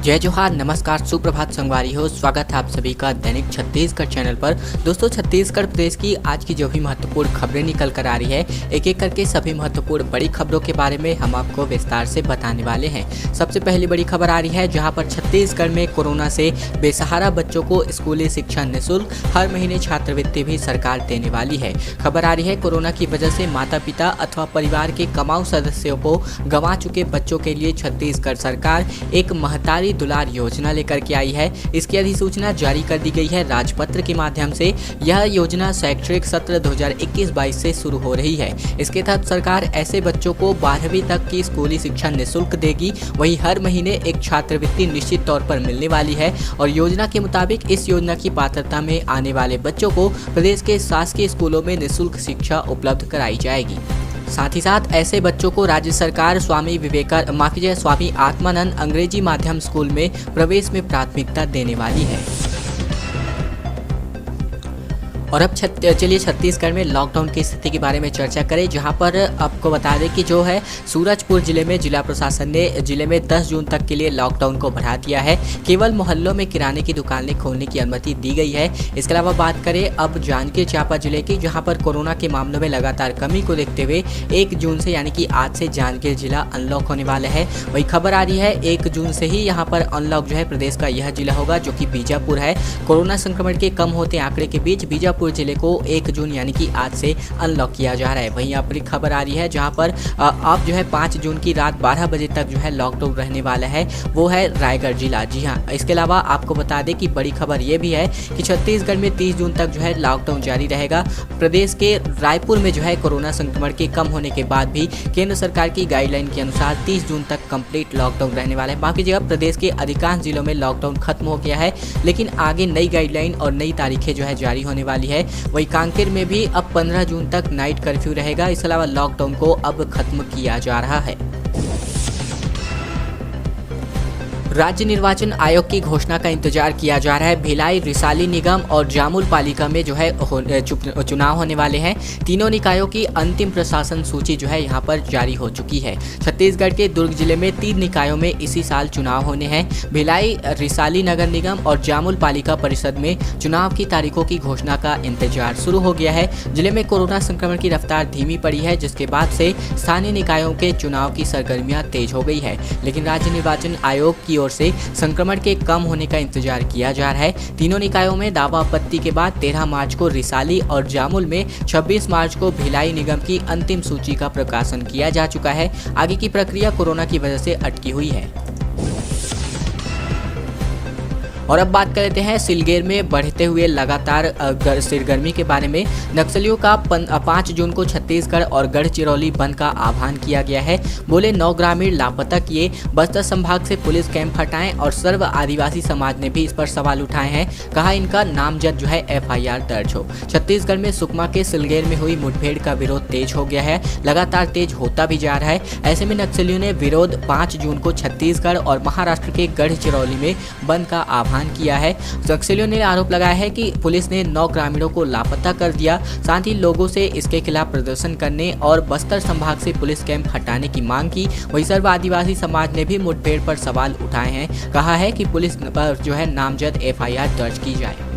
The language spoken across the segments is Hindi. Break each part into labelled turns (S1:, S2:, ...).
S1: जय जोहार, नमस्कार, सुप्रभात संगवारी हो। स्वागत है आप सभी का दैनिक छत्तीसगढ़ चैनल पर। दोस्तों, छत्तीसगढ़ प्रदेश की आज की जो भी महत्वपूर्ण खबरें निकल कर आ रही है, एक एक करके सभी महत्वपूर्ण बड़ी खबरों के बारे में हम आपको विस्तार से बताने वाले हैं। सबसे पहली बड़ी खबर आ रही है जहां पर छत्तीसगढ़ में कोरोना से बेसहारा बच्चों को स्कूली शिक्षा निःशुल्क, हर महीने छात्रवृत्ति भी सरकार देने वाली है। खबर आ रही है कोरोना की वजह से माता पिता अथवा परिवार के कमाऊ सदस्यों को गंवा चुके बच्चों के लिए छत्तीसगढ़ सरकार एक महतारी दुलार योजना लेकर के आई है। इसकी अधिसूचना जारी कर दी गई है राजपत्र के माध्यम से। यह योजना शैक्षणिक सत्र 2021-22 से शुरू हो रही है। इसके तहत सरकार ऐसे बच्चों को 12वीं तक की स्कूली शिक्षा निःशुल्क देगी। वहीं हर महीने एक छात्रवृत्ति निश्चित तौर पर मिलने वाली है और योजना के मुताबिक इस योजना की पात्रता में आने वाले बच्चों को प्रदेश के शासकीय स्कूलों में निःशुल्क शिक्षा उपलब्ध कराई जाएगी। साथ ही साथ ऐसे बच्चों को राज्य सरकार स्वामी आत्मानंद अंग्रेजी माध्यम स्कूल में प्रवेश में प्राथमिकता देने वाली है। और अब चलिए छत्तीसगढ़ में लॉकडाउन की स्थिति के बारे में चर्चा करें, जहां पर आपको बता दें कि जो है सूरजपुर जिले में जिला प्रशासन ने जिले में 10 जून तक के लिए लॉकडाउन को बढ़ा दिया है। केवल मोहल्लों में किराने की दुकानें खोलने की अनुमति दी गई है। इसके अलावा बात करें अब जांजगीर चांपा जिले की, जहां पर कोरोना के मामलों में लगातार कमी को देखते हुए 1 जून से यानी कि आज से जांजगीर जिला अनलॉक होने वाला है। वही खबर आ रही है 1 जून से ही यहाँ पर अनलॉक जो है प्रदेश का यह जिला होगा जो कि बीजापुर है। कोरोना संक्रमण के कम होते आंकड़े के बीच बीजापुर जिले को 1 जून यानी कि आज से अनलॉक किया जा रहा है। वहीं यहाँ पर खबर आ रही है जहां पर अब जो है 5 जून की रात 12 बजे तक जो है लॉकडाउन रहने वाला है, वो है रायगढ़ जिला। जी हाँ, इसके अलावा आपको बता दें कि बड़ी खबर ये भी है कि छत्तीसगढ़ में 30 जून तक जो है लॉकडाउन जारी रहेगा। प्रदेश के रायपुर में जो है कोरोना संक्रमण के कम होने के बाद भी केंद्र सरकार की गाइडलाइन के अनुसार 30 जून तक कंप्लीट लॉकडाउन रहने वाला है। बाकी जगह प्रदेश के अधिकांश जिलों में लॉकडाउन खत्म हो गया है, लेकिन आगे नई गाइडलाइन और नई तारीखें जो है जारी होने वाली है। वही कांकेर में भी अब 15 जून तक नाइट कर्फ्यू रहेगा। इसके अलावा लॉकडाउन को अब खत्म किया जा रहा है। राज्य निर्वाचन आयोग की घोषणा का इंतजार किया जा रहा है। भिलाई, रिसाली निगम और जामुल पालिका में जो है चुनाव होने वाले हैं। तीनों निकायों की अंतिम प्रशासन सूची जो है यहाँ पर जारी हो चुकी है। छत्तीसगढ़ के दुर्ग जिले में 3 निकायों में इसी साल चुनाव होने हैं। भिलाई, रिसाली नगर निगम और जामुल पालिका परिषद में चुनाव की तारीखों की घोषणा का इंतजार शुरू हो गया है। जिले में कोरोना संक्रमण की रफ्तार धीमी पड़ी है, जिसके बाद से स्थानीय निकायों के चुनाव की सरगर्मियां तेज हो गई है। लेकिन राज्य निर्वाचन आयोग की ओर से संक्रमण के कम होने का इंतजार किया जा रहा है। तीनों निकायों में दावा आपत्ति के बाद 13 मार्च को रिसाली और जामुल में 26 मार्च को भिलाई निगम की अंतिम सूची का प्रकाशन किया जा चुका है। आगे की प्रक्रिया कोरोना की वजह से अटकी हुई है। और अब बात कर लेते हैं सिलगेर में बढ़ते हुए लगातार सिरगर्मी के बारे में। नक्सलियों का 5 जून को छत्तीसगढ़ और गढ़चिरौली बंद का आह्वान किया गया है। बोले 9 ग्रामीण लापता किए, बस्तर संभाग से पुलिस कैंप हटाएं और सर्व आदिवासी समाज ने भी इस पर सवाल उठाए हैं। कहा इनका नामजद जो है FIR दर्ज हो। छत्तीसगढ़ में सुकमा के सिलगेर में हुई मुठभेड़ का विरोध तेज हो गया है, लगातार तेज होता भी जा रहा है। ऐसे में नक्सलियों ने विरोध 5 जून को छत्तीसगढ़ और महाराष्ट्र के गढ़चिरौली में बंद का आह्वान किया है। नक्सलियों ने आरोप लगाया है कि पुलिस ने 9 ग्रामीणों को लापता कर दिया। साथ ही लोगों से इसके खिलाफ प्रदर्शन करने और बस्तर संभाग से पुलिस कैंप हटाने की मांग की। वहीं सर्व आदिवासी समाज ने भी मुठभेड़ पर सवाल उठाए हैं। कहा है कि पुलिस पर जो है नामजद FIR दर्ज की जाए।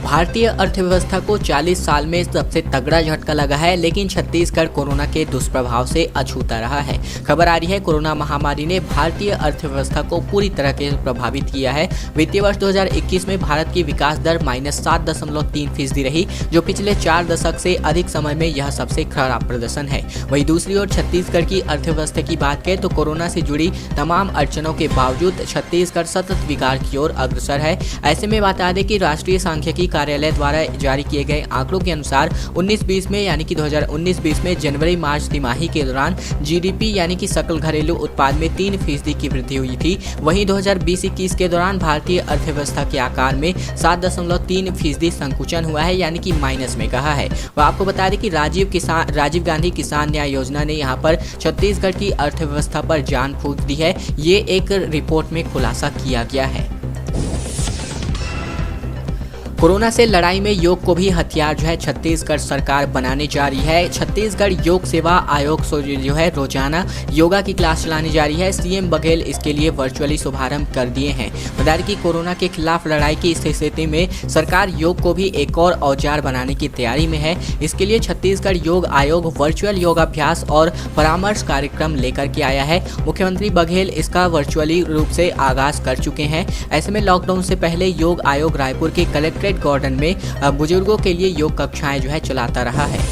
S1: भारतीय अर्थव्यवस्था को 40 साल में सबसे तगड़ा झटका लगा है, लेकिन छत्तीसगढ़ कोरोना के दुष्प्रभाव से अछूता रहा है। खबर आ रही है कोरोना महामारी ने भारतीय अर्थव्यवस्था को पूरी तरह से प्रभावित किया है। वित्तीय वर्ष 2021 में भारत की विकास दर -7.3% रही, जो पिछले 4 दशक से अधिक समय में यह सबसे खराब प्रदर्शन है। वहीं दूसरी ओर छत्तीसगढ़ की अर्थव्यवस्था की बात करें तो कोरोना से जुड़ी तमाम अड़चनों के बावजूद छत्तीसगढ़ सतत विकास की ओर अग्रसर है। ऐसे में बता दें कि राष्ट्रीय सांख्यिकी कार्यालय द्वारा जारी किए गए आंकड़ों के अनुसार 19-20 में यानी कि 2019-20 में जनवरी मार्च तिमाही के दौरान GDP यानी कि सकल घरेलू उत्पाद में 3% की वृद्धि हुई थी। वहीं 2020-21 के दौरान भारतीय अर्थव्यवस्था के आकार में 7.3% संकुचन हुआ है, यानी कि माइनस में कहा है। वह आपको बता दें कि राजीव गांधी किसान न्याय योजना ने यहाँ पर छत्तीसगढ़ की अर्थव्यवस्था पर जान फूंक दी है। ये एक रिपोर्ट में खुलासा किया गया है। कोरोना से लड़ाई में योग को भी हथियार जो है छत्तीसगढ़ सरकार बनाने जा रही है। छत्तीसगढ़ योग सेवा आयोग जो है रोजाना योगा की क्लास चलाने जा रही है। सीएम बघेल इसके लिए वर्चुअली शुभारंभ कर दिए हैं। बता दें कि कोरोना के खिलाफ लड़ाई की स्थिति में सरकार योग को भी एक और औजार बनाने की तैयारी में है। इसके लिए छत्तीसगढ़ योग आयोग वर्चुअल योगाभ्यास और परामर्श कार्यक्रम लेकर के आया है। मुख्यमंत्री बघेल इसका वर्चुअली रूप से आगाज कर चुके हैं। ऐसे में लॉकडाउन से पहले योग आयोग रायपुर के कलेक्ट्रेट गार्डन में बुजुर्गों के लिए योग कक्षाएं जो है चलाता रहा है।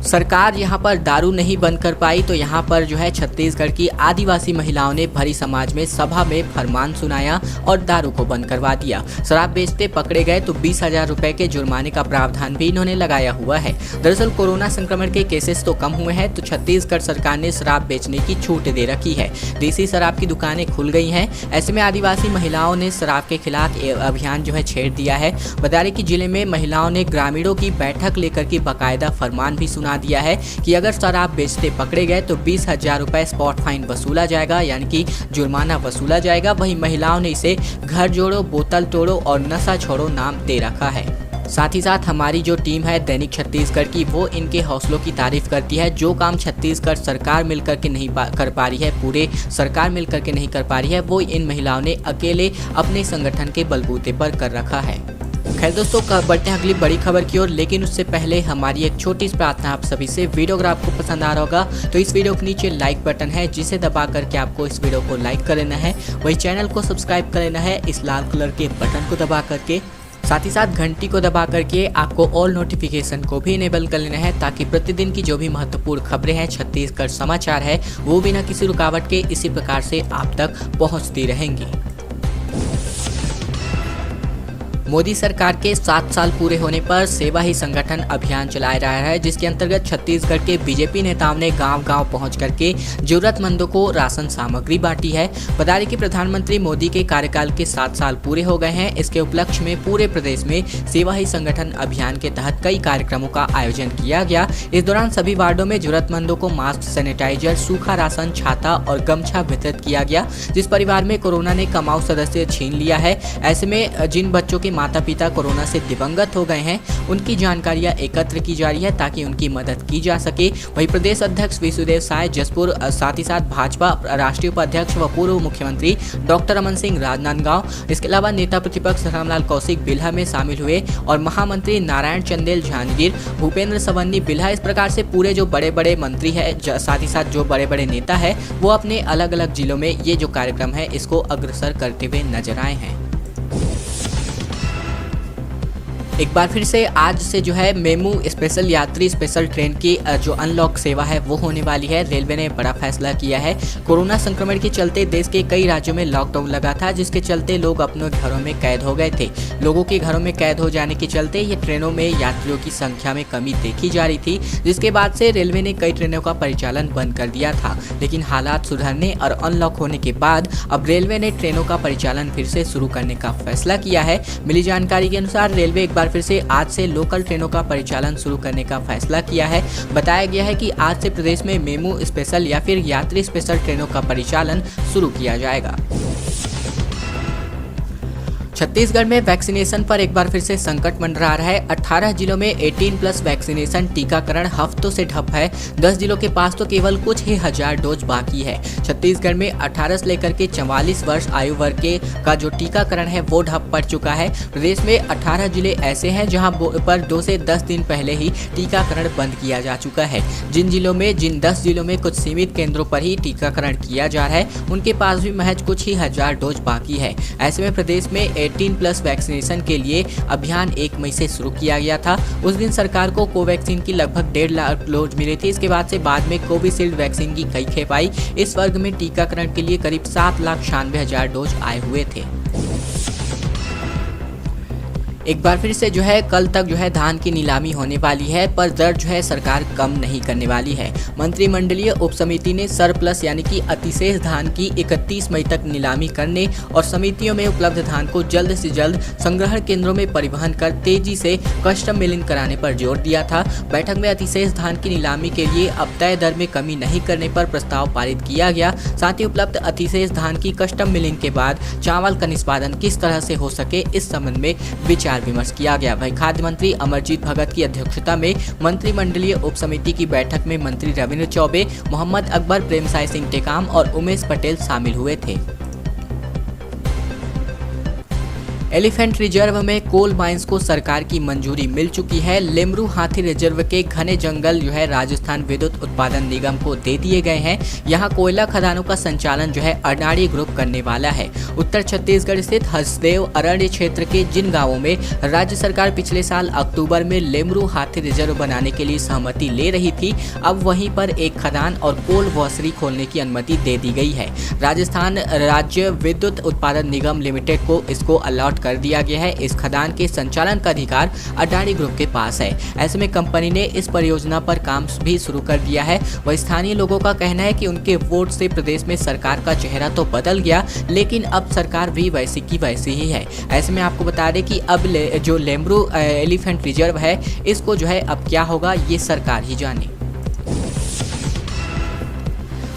S1: सरकार यहां पर दारू नहीं बंद कर पाई तो यहां पर जो है छत्तीसगढ़ की आदिवासी महिलाओं ने भरी समाज में सभा में फरमान सुनाया और दारू को बंद करवा दिया। शराब बेचते पकड़े गए तो 20,000 रुपए के जुर्माने का प्रावधान भी इन्होंने लगाया हुआ है। दरअसल कोरोना संक्रमण के केसेस तो कम हुए हैं तो छत्तीसगढ़ सरकार ने शराब बेचने की छूट दे रखी है। देसी शराब की दुकानें खुल गई हैं। ऐसे में आदिवासी महिलाओं ने शराब के खिलाफ अभियान जो है छेड़ दिया है। बता दें कि जिले में महिलाओं ने ग्रामीणों की बैठक लेकर के बाकायदा फरमान भी सुना दिया है कि अगर शराब बेचते पकड़े गए तो 20,000 रुपए स्पॉट फाइन वसूला जाएगा, यानी कि जुर्माना वसूला जाएगा। वहीं महिलाओं ने इसे घर जोड़ो, बोतल तोड़ो और नशा छोड़ो नाम दे रखा है। साथ ही साथ हमारी जो टीम है दैनिक छत्तीसगढ़ की, वो इनके हौसलों की तारीफ करती है। जो काम छत्तीसगढ़ सरकार मिलकर के नहीं कर पा रही है, पूरे सरकार मिलकर के नहीं कर पा रही है, वो इन महिलाओं ने अकेले अपने संगठन के बलबूते पर कर रखा है। खैर दोस्तों, बढ़ते हैं अगली बड़ी खबर की ओर, लेकिन उससे पहले हमारी एक छोटी सी प्रार्थना आप सभी से। वीडियो अगर आपको पसंद आ रहा होगा तो इस वीडियो के नीचे लाइक बटन है, जिसे दबा करके आपको इस वीडियो को लाइक कर लेना है। वही चैनल को सब्सक्राइब कर लेना है इस लाल कलर के बटन को दबा करके। साथ ही साथ घंटी को दबा करके आपको ऑल नोटिफिकेशन को भी इनेबल कर लेना है, ताकि प्रतिदिन की जो भी महत्वपूर्ण खबरें हैं, छत्तीसगढ़ समाचार है, वो बिना किसी रुकावट के इसी प्रकार से आप तक पहुँचती रहेंगी। मोदी सरकार के 7 साल पूरे होने पर सेवा ही संगठन अभियान चलाया रहा है, जिसके अंतर्गत छत्तीसगढ़ के बीजेपी नेताओं ने गांव-गांव पहुंच करके जरूरतमंदों को राशन सामग्री बांटी है। बता दें कि प्रधानमंत्री मोदी के कार्यकाल के 7 साल पूरे हो गए हैं। इसके उपलक्ष्य में पूरे प्रदेश में सेवा ही संगठन अभियान के तहत कई कार्यक्रमों का आयोजन किया गया। इस दौरान सभी वार्डों में जरूरतमंदों को मास्क, सैनिटाइजर, सूखा राशन, छाता और गमछा वितरित किया गया। जिस परिवार में कोरोना ने कमाऊ सदस्य छीन लिया है, ऐसे में जिन बच्चों के माता पिता कोरोना से दिवंगत हो गए हैं, उनकी जानकारियां एकत्र की जा रही है ताकि उनकी मदद की जा सके। वहीं प्रदेश अध्यक्ष विष्णुदेव साय जसपुर, साथ ही साथ भाजपा राष्ट्रीय उपाध्यक्ष व पूर्व मुख्यमंत्री डॉक्टर रमन सिंह राजनांदगांव, इसके अलावा नेता प्रतिपक्ष रामलाल कौशिक बिल्हा में शामिल हुए और महामंत्री नारायण चंदेल जांजगीर, भूपेंद्र सवन्नी बिल्हा, इस प्रकार से पूरे जो बड़े बड़े मंत्री है, साथ ही साथ जो बड़े बड़े नेता है, वो अपने अलग अलग जिलों में ये जो कार्यक्रम है इसको अग्रसर करते हुए नजर आए हैं। एक बार फिर से आज से जो है मेमू स्पेशल यात्री स्पेशल ट्रेन की जो अनलॉक सेवा है वो होने वाली है। रेलवे ने बड़ा फैसला किया है। कोरोना संक्रमण के चलते देश के कई राज्यों में लॉकडाउन लगा था, जिसके चलते लोग अपने घरों में कैद हो गए थे। लोगों के घरों में कैद हो जाने के चलते ये ट्रेनों में यात्रियों की संख्या में कमी देखी जा रही थी, जिसके बाद से रेलवे ने कई ट्रेनों का परिचालन बंद कर दिया था। लेकिन हालात सुधरने और अनलॉक होने के बाद अब रेलवे ने ट्रेनों का परिचालन फिर से शुरू करने का फैसला किया है। मिली जानकारी के अनुसार रेलवे एक बार फिर से आज से लोकल ट्रेनों का परिचालन शुरू करने का फैसला किया है। बताया गया है कि आज से प्रदेश में मेमू स्पेशल या फिर यात्री स्पेशल ट्रेनों का परिचालन शुरू किया जाएगा। छत्तीसगढ़ में वैक्सीनेशन पर एक बार फिर से संकट मंडरा रहा है। 18 जिलों में 18+ वैक्सीनेशन टीकाकरण हफ्तों से ठप है। 10 जिलों के पास तो केवल कुछ ही हजार डोज बाकी है। छत्तीसगढ़ में 18 से लेकर के 44 वर्ष आयु वर्ग के का जो टीकाकरण है वो ठप पड़ चुका है। प्रदेश में 18 जिले ऐसे हैं जहां पर 2 से 10 दिन पहले ही टीकाकरण बंद किया जा चुका है। जिन 10 जिलों में कुछ सीमित केंद्रों पर ही टीकाकरण किया जा रहा है, उनके पास भी महज कुछ ही हजार डोज बाकी है। ऐसे में प्रदेश में 18+ वैक्सीनेशन के लिए अभियान 1 मई से शुरू किया गया था। उस दिन सरकार को कोवैक्सीन की लगभग 1.5 लाख डोज मिली थी। इसके बाद में कोविशील्ड वैक्सीन की कई खेप आई। इस वर्ग में टीकाकरण के लिए करीब 7,96,000 डोज आए हुए थे। एक बार फिर से जो है कल तक जो है धान की नीलामी होने वाली है, पर दर जो है सरकार कम नहीं करने वाली है। मंत्रिमंडलीय उप समिति ने सरप्लस यानी कि अतिशेष धान की 31 मई तक नीलामी करने और समितियों में उपलब्ध धान को जल्द से जल्द संग्रहण केंद्रों में परिवहन कर तेजी से कस्टम मिलिंग कराने पर जोर दिया था। बैठक में अतिशेष धान की नीलामी के लिए अब तय दर में कमी नहीं करने पर प्रस्ताव पारित किया गया। साथ ही उपलब्ध अतिशेष धान की कस्टम मिलिंग के बाद चावल का निष्पादन किस तरह से हो सके इस संबंध में विचार विमर्श किया गया। वहीं खाद्य मंत्री अमरजीत भगत की अध्यक्षता में मंत्रिमंडलीय उप समिति की बैठक में मंत्री रविंद्र चौबे, मोहम्मद अकबर, प्रेमसाय सिंह टेकाम और उमेश पटेल शामिल हुए थे। एलिफेंट रिजर्व में कोल माइंस को सरकार की मंजूरी मिल चुकी है। लेमरू हाथी रिजर्व के घने जंगल जो है राजस्थान विद्युत उत्पादन निगम को दे दिए गए हैं। यहाँ कोयला खदानों का संचालन जो है अडानी ग्रुप करने वाला है। उत्तर छत्तीसगढ़ स्थित हसदेव अरण्य क्षेत्र के जिन गांवों में राज्य सरकार पिछले साल अक्टूबर में लेमरू हाथी रिजर्व बनाने के लिए सहमति ले रही थी, अब वहीं पर एक खदान और कोल वॉशरी खोलने की अनुमति दे दी गई है। राजस्थान राज्य विद्युत उत्पादन निगम लिमिटेड को इसको अलॉट कर दिया गया है। इस खदान के संचालन का अधिकार अडानी ग्रुप के पास है। ऐसे में कंपनी ने इस परियोजना पर काम भी शुरू कर दिया है। वह स्थानीय लोगों का कहना है कि उनके वोट से प्रदेश में सरकार का चेहरा तो बदल गया, लेकिन अब सरकार भी वैसी की वैसी ही है। ऐसे में आपको बता दें कि अब जो लेमरू एलिफेंट रिजर्व है इसको जो है अब क्या होगा ये सरकार ही जाने।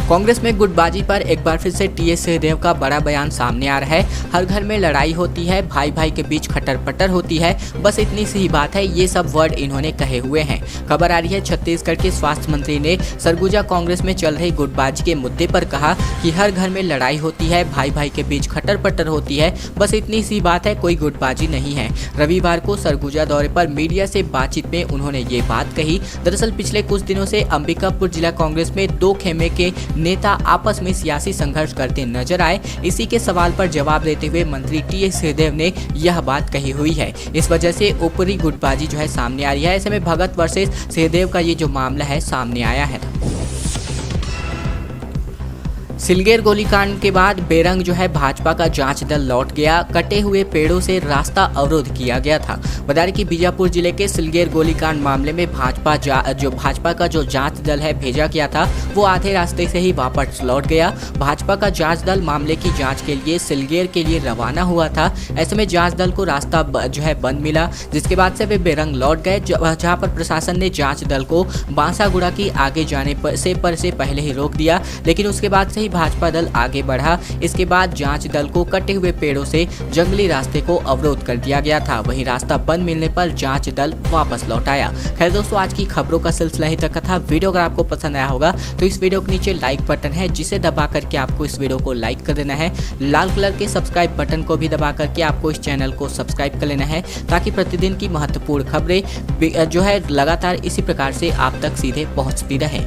S1: कांग्रेस में गुटबाजी पर एक बार फिर से टीएस सिंहदेव का बड़ा बयान सामने आ रहा है। हर घर में लड़ाई होती है, भाई भाई के बीच खटर पटर होती है, बस इतनी सी बात है, ये सब वर्ड इन्होंने कहे हुए हैं। खबर आ रही है छत्तीसगढ़ के स्वास्थ्य मंत्री ने सरगुजा कांग्रेस में चल रही गुटबाजी के मुद्दे पर कहा कि हर घर में लड़ाई होती है, भाई भाई के बीच खटर पटर होती है, बस इतनी सी बात है, कोई गुटबाजी नहीं है। रविवार को सरगुजा दौरे पर मीडिया से बातचीत में उन्होंने ये बात कही। दरअसल पिछले कुछ दिनों से अंबिकापुर जिला कांग्रेस में दो खेमे के नेता आपस में सियासी संघर्ष करते नजर आए। इसी के सवाल पर जवाब देते हुए मंत्री टीएस सिंहदेव ने यह बात कही हुई है। इस वजह से ऊपरी गुटबाजी जो है सामने आ रही है। ऐसे में भगत वर्सेस सिंहदेव का ये जो मामला है सामने आया है। सिलगेर गोलीकांड के बाद बेरंग जो है भाजपा का जांच दल लौट गया। कटे हुए पेड़ों से रास्ता अवरोध किया गया था। बता दें कि बीजापुर जिले के सिलगेर गोलीकांड मामले में भाजपा का जो जांच दल है भेजा गया था वो आधे रास्ते से ही वापस लौट गया। भाजपा का जांच दल मामले की जांच के लिए सिलगेर के लिए रवाना हुआ था। ऐसे में जांच दल को रास्ता जो है बंद मिला, जिसके बाद से वे बेरंग लौट गए, जहां पर प्रशासन ने जांच दल को बांसागुड़ा की आगे जाने से पहले ही रोक दिया, लेकिन उसके बाद से ही भाजपा दल आगे बढ़ा। इसके बाद जांच दल को कटे हुए पेड़ों से जंगली रास्ते को अवरोध कर दिया गया था। वहीं रास्ता बंद मिलने पर जांच दल वापस लौट आया। खैर दोस्तों, आज की खबरों का सिलसिला ही तक था। वीडियो अगर आपको पसंद आया होगा तो इस वीडियो के नीचे लाइक बटन है, जिसे दबा करके आपको इस वीडियो को लाइक कर देना है। लाल कलर के सब्सक्राइब बटन को भी दबा करके आपको इस चैनल को सब्सक्राइब कर लेना है, ताकि प्रतिदिन की महत्वपूर्ण खबरें जो है लगातार इसी प्रकार से आप तक सीधे पहुंचती रहे।